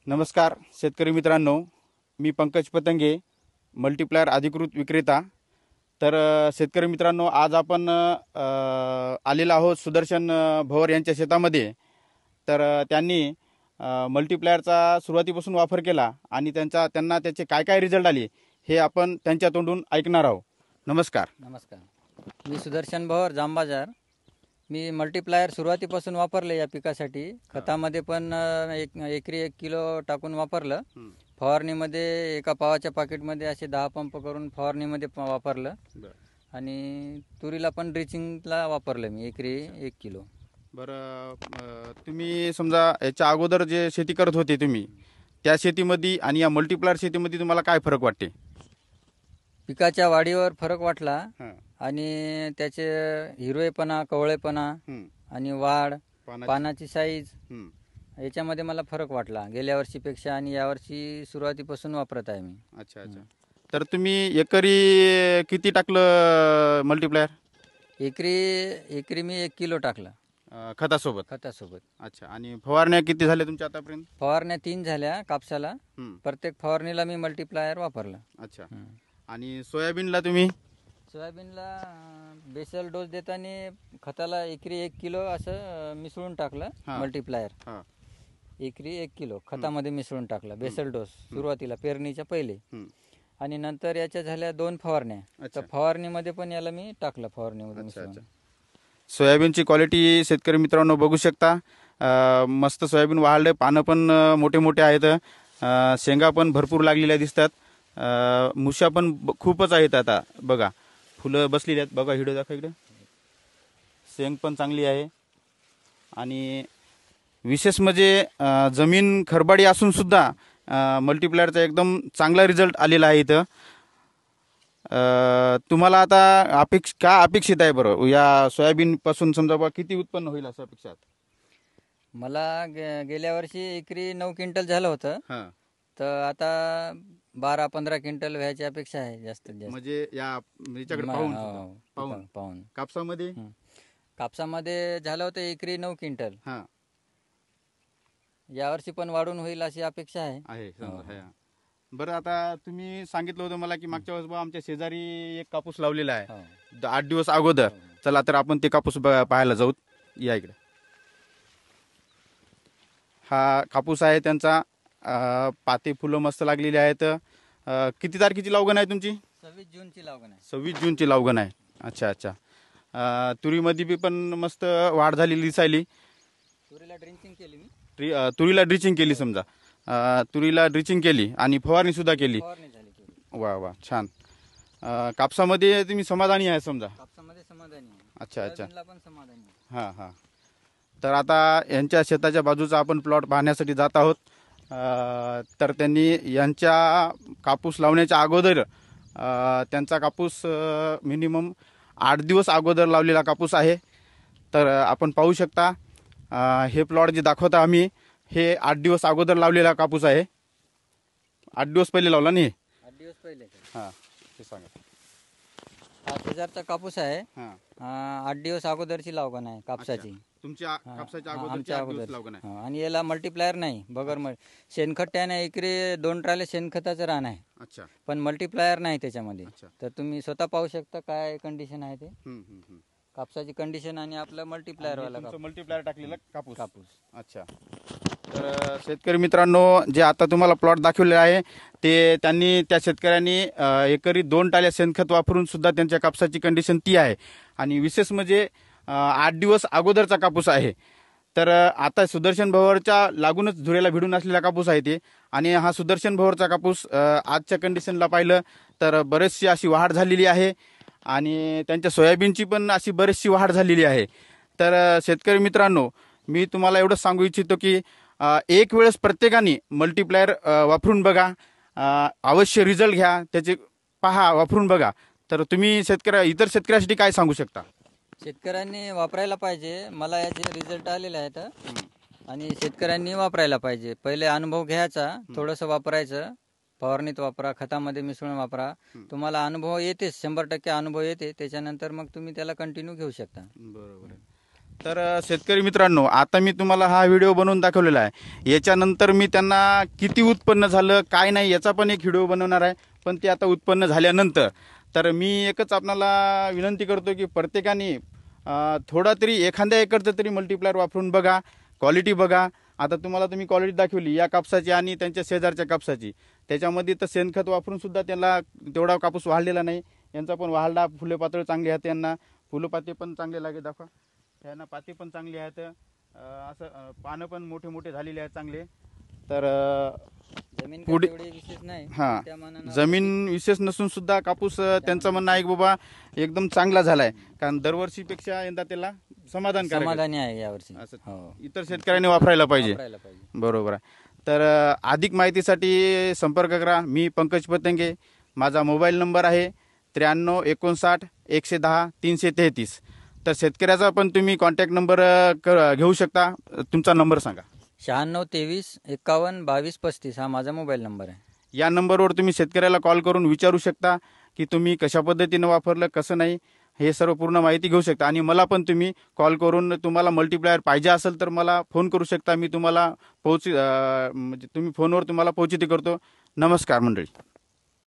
नमस्कार शेतकरी मित्रांनो, मी पंकज पतंगे, मल्टीप्लायर अधिकृत विक्रेता। तर शेतकरी मित्रांनो, आज आपण आलेलो आहोत सुदर्शन भवर यांच्या शेतामध्ये। तर त्यांनी मल्टीप्लायरचा सुरुवातीपासून वापर केला आणि त्यांना त्याचे काय काय रिझल्ट आले हे आपण त्यांच्या तोंडून ऐकणार आहोत। नमस्कार। नमस्कार, मी सुदर्शन भवर जामबाजार। मी मल्टीप्लायर सुरुवातीपासून वापरले या पिकासाठी। खतामध्ये पण एकरी 1 किलो टाकून वापरलं। फवारणीमध्ये एका पावाच्या पाकिटमध्ये असे 10 पंप करून फवारणीमध्ये वापरलं आणि तुरीला पण ड्रिचिंगला वापरलं मी एकरी 1 किलो। बरं, तुम्ही समजा याच्या अगोदर जे शेती करत होते तुम्ही, त्या शेतीमध्ये आणि या मल्टीप्लायर शेतीमध्ये तुम्हाला काय फरक वाटते? पिकाच्या वाढीवर फरक वाटला आणि त्याचे हिरवेपणा, कवळेपणा आणि वाढ, पानाची साईज याच्यामध्ये मला फरक वाटला गेल्या वर्षीपेक्षा आणि यावर्षी सुरुवातीपासून वापरत आहे मी। अच्छा अच्छा। तर तुम्ही एकरी किती टाकलं मल्टीप्लायर? एकरी मी 1 किलो टाकलं खतासोबत? अच्छा। आणि फवारण्या किती झाल्या तुमच्या आतापर्यंत? फवारण्या 3 झाल्या कापसाला। प्रत्येक फवारणीला मी मल्टीप्लायर वापरलं। अच्छा। आणि सोयाबीनला तुम्ही? सोयाबीनला बेसल डोस देताना खताला एकरी 1 किलो असं मिसळून टाकलं मल्टीप्लायर। एकरी 1 किलो खतामध्ये मिसळून टाकलं बेसल डोस सुरुवातीला पेरणीच्या पहिले। आणि नंतर याच्या झाल्या 2 फवारण्या, तर फवारणीमध्ये पण याला मी टाकलं फवारणीमध्ये मिसळून। सोयाबीनची क्वालिटी शेतकरी मित्रांनो बघू शकता, मस्त सोयाबीन वाढले, पानं पण मोठे मोठे आहेत, शेंगा पण भरपूर लागलेल्या दिसतात, मुशा पण खूपच आहेत। आता बघा फुलं बसलेली आहेत, बघा हिडो दाखवा इकडे, शेंग पण चांगली आहे। आणि विशेष म्हणजे जमीन खरबाडी असून सुद्धा मल्टीप्लायरचा एकदम चांगला रिझल्ट आलेला आहे इथं। तुम्हाला आता काय अपेक्षित आहे बरं या सोयाबीन पासून? समजा किती उत्पन्न होईल असं अपेक्षा? मला गेल्या वर्षी एकरी 9 क्विंटल झालं होतं, तर आता 12-15 क्विंटल व्हायची अपेक्षा आहे जास्तीत जास्त। म्हणजे याच्याकडे पाहून कापसामध्ये झालं होतं एकरी 9 क्विंटल, यावर्षी पण वाढून होईल अशी अपेक्षा आहे। बरं, आता तुम्ही सांगितलं होतं मला की मागच्या वेळेस आमच्या शेजारी एक कापूस लावलेला आहे 8 दिवस अगोदर। चला तर आपण ते कापूस पाहायला जाऊ, या इकडे। हा कापूस आहे त्यांचा, पाते फुलं मस्त लागलेली आहेत। किती तारखेची लावगण आहे तुमची? 26 जूनची लावगण आहे। 26 जूनची लावगण आहे। अच्छा अच्छा। तुरीमध्ये पण मस्त वाढ झालेली दिसायली। तुरीला ड्रिंचिंग केली मी। तुरीला ड्रिचिंग केली, समजा तुरीला ड्रिचिंग केली आणि फवारणी सुद्धा केली। वा वा, छान। कापसामध्ये तुम्ही समाधानी आहे समजा? कापसामध्ये समाधानी आहे। अच्छा अच्छा, पण समाधानी आहे। हां हां। तर आता यांच्या शेताच्या बाजूचा आपण प्लॉट पाहण्यासाठी जात आहोत। तर त्यांनी यांच्या कापूस लावण्याच्या अगोदर त्यांचा कापूस मिनिमम 8 दिवस अगोदर लावलेला कापूस आहे। तर आपण पाहू शकता, हे प्लॉट जे दाखवता आम्ही, हे 8 दिवस अगोदर लावलेला कापूस आहे। 8 दिवस पहिले लावला नाही? 8 दिवस पहिले। ते सांगा। हा शेजारचा कापूस आहे, 8 दिवस अगोदरची लावगण आहे कापसाची। तुमच्या कापसाच्या अगोदरची 8 दिवस लावगण आहे। आणि याला मल्टीप्लायर नाही, बगर शेणखत त्याने एकरी 2 ट्राले शेणखताचं रान आहे। अच्छा। पण मल्टीप्लायर नाही त्याच्यामध्ये। तर तुम्ही स्वतः पाहू शकता काय कंडिशन आहे ते कापसाची कंडिशन आणि आपलं मल्टीप्लायर वाला मल्टीप्लायर टाकलेला कापूस। अच्छा। तर शेतकरी मित्रांनो, जे आता तुम्हाला प्लॉट दाखवले आहे ते त्यांनी त्या शेतकऱ्यांनी एकरी 2 टाल्या शेणखत वापरून सुद्धा त्यांच्या कापसाची कंडिशन ती आहे। आणि विशेष म्हणजे 8 दिवस अगोदरचा कापूस आहे। तर आता सुदर्शन भवरच्या लागूनच धुऱ्याला भिडून असलेला कापूस आहे ते। आणि हा सुदर्शन भवरचा कापूस आजच्या कंडिशनला पाहिलं तर बरेचशी अशी वाढ झालेली आहे आणि त्यांच्या सोयाबीनची पण अशी बरीचशी वाढ झालेली आहे। तर शेतकरी मित्रांनो, मी तुम्हाला एवढंच सांगू इच्छितो की एक वेळेस प्रत्येकाने मल्टीप्लायर वापरून बघा, अवश्य रिझल्ट घ्या, त्याचे पहा, वापरून बघा। तर तुम्ही इतर शेतकऱ्यांसाठी काय सांगू शकता? शेतकऱ्यांनी वापरायला पाहिजे, मला याचे रिझल्ट आलेले आहेत आणि शेतकऱ्यांनी वापरायला पाहिजे। पहिले अनुभव घ्यायचा, थोडंसं वापरायचं, फवारणीत वापरा, खतामध्ये मिसळून वापरा, तुम्हाला अनुभव येतेच, 100% अनुभव येते। त्याच्यानंतर मग तुम्ही त्याला कंटिन्यू घेऊ शकता। बरोबर आहे। तर शेतकरी मित्रांनो, आता मी तुम्हाला हा व्हिडिओ बनवून दाखवलेला आहे. याच्यानंतर मी त्यांना किती उत्पन्न झालं काय नाही याचा पण एक व्हिडिओ बनवणार आहे. पण ते आता उत्पन्न झाल्यानंतर तर मी एकच आपणाला विनंती करतो की प्रत्येकाने थोडा तरी एखाद्या एकरचं तरी मल्टीप्लायर वापरून बघा, क्वालिटी बघा. आता तुम्ही क्वालिटी दाखवली या कापसाची आणि त्यांच्या शेजारच्या कापसाची. त्याच्यामध्ये तर शेणखत वापरून सुद्धा त्यांना तेवढा कापूस वाढलेला नाही. यांचा पण वाढला, फुले पातळ चांगली आहेत, यांना फुलपाते पण चांगले लागे दाखवा. यांना पाते पण चांगली आहेत, असं पानं पण मोठे मोठे झालेले आहेत चांगले. तर जमीन पुढे तेवढी विशेष नाही, हां, त्या मानानं जमीन विशेष नसून सुद्धा कापूस त्यांचं म्हणणं आहे की बाबा एकदम चांगला झालाय. कारण दरवर्षीपेक्षा यंदा त्याला समाधानकारक आहे. समाधानी आहे यावर्षी. असं हो, इतर शेतकऱ्यांनी वापरायला पाहिजे. वापरायला पाहिजे. बरोबर आहे. तर अधिक माहितीसाठी संपर्क करा. मी पंकज पतंगे. माझा मोबाईल नंबर आहे 93 59 110 333. तर शेतकऱ्याचा पण तुम्ही कॉन्टॅक्ट नंबर घेऊ शकता. तुमचा नंबर सांगा. 96 23 51 22 35 हा माझा मोबाईल नंबर आहे. या नंबरवर तुम्ही शेतकऱ्याला कॉल करून विचारू शकता की तुम्ही कशा पद्धतीनं वापरलं, कसं नाही, हे सर्व पूर्ण माहिती घेऊ शकता. आणि मला पण तुम्ही कॉल करून तुम्हाला मल्टीप्लायर पाहिजे असेल तर मला फोन करू शकता. मी तुम्हाला म्हणजे तुम्ही फोनवर तुम्हाला पोहोचित करतो. नमस्कार मंडळी.